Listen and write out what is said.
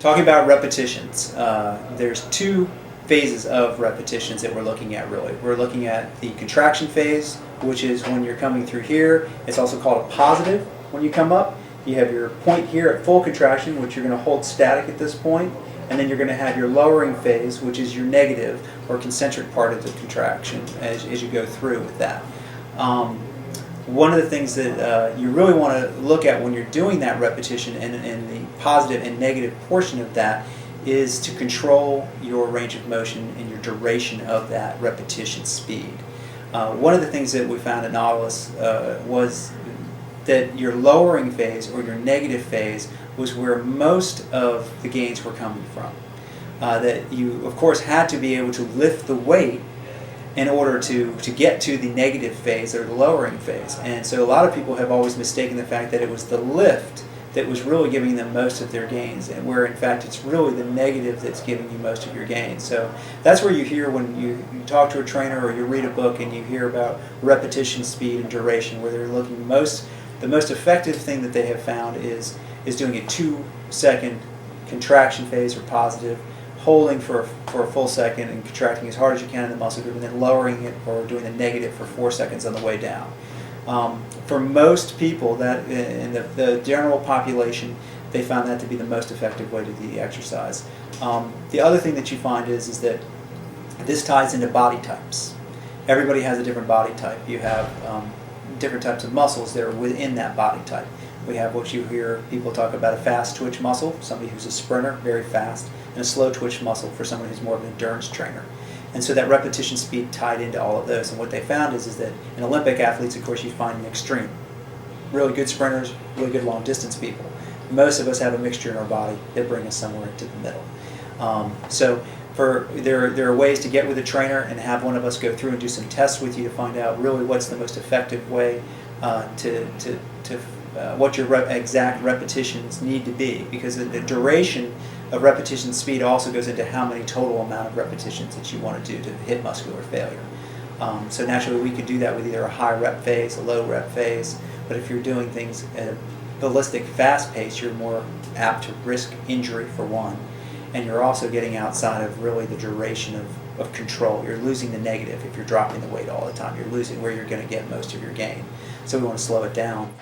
Talking about repetitions, there's two phases of repetitions that we're looking at really. We're looking at the contraction phase, which is when you're coming through here. It's also called a positive when you come up. You have your point here at full contraction, which you're going to hold static at this point, and then you're going to have your lowering phase, which is your negative or concentric part of the contraction as you go through with that. One of the things that you really want to look at when you're doing that repetition and the positive and negative portion of that is to control your range of motion and your duration of that repetition speed. One of the things that we found at Nautilus was that your lowering phase or your negative phase was where most of the gains were coming from. That you, of course, had to be able to lift the weight in order to get to the negative phase or the lowering phase. And so a lot of people have always mistaken the fact that it was the lift that was really giving them most of their gains, and where in fact it's really the negative that's giving you most of your gains. So that's where you hear when you talk to a trainer or you read a book and you hear about repetition speed and duration, where they're looking the most effective thing that they have found is doing a 2-second contraction phase or positive, holding for a full second and contracting as hard as you can in the muscle group, and then lowering it or doing the negative for 4 seconds on the way down. For most people, that in the general population, they found that to be the most effective way to do the exercise. The other thing that you find is that this ties into body types. Everybody has a different body type. You have different types of muscles that are within that body type. We have what you hear people talk about, a fast twitch muscle, somebody who's a sprinter, very fast, and a slow twitch muscle for someone who's more of an endurance trainer. And so that repetition speed tied into all of those. And what they found is that in Olympic athletes, of course, you find an extreme. Really good sprinters, really good long distance people. Most of us have a mixture in our body that bring us somewhere into the middle. There are ways to get with a trainer and have one of us go through and do some tests with you to find out really what's the most effective way what your exact repetitions need to be, because the duration of repetition speed also goes into how many total amount of repetitions that you want to do to hit muscular failure. So naturally we could do that with either a high rep phase, a low rep phase, but if you're doing things at a ballistic fast pace, you're more apt to risk injury for one, and you're also getting outside of really the duration of control. You're losing the negative if you're dropping the weight all the time. You're losing where you're going to get most of your gain. So we want to slow it down.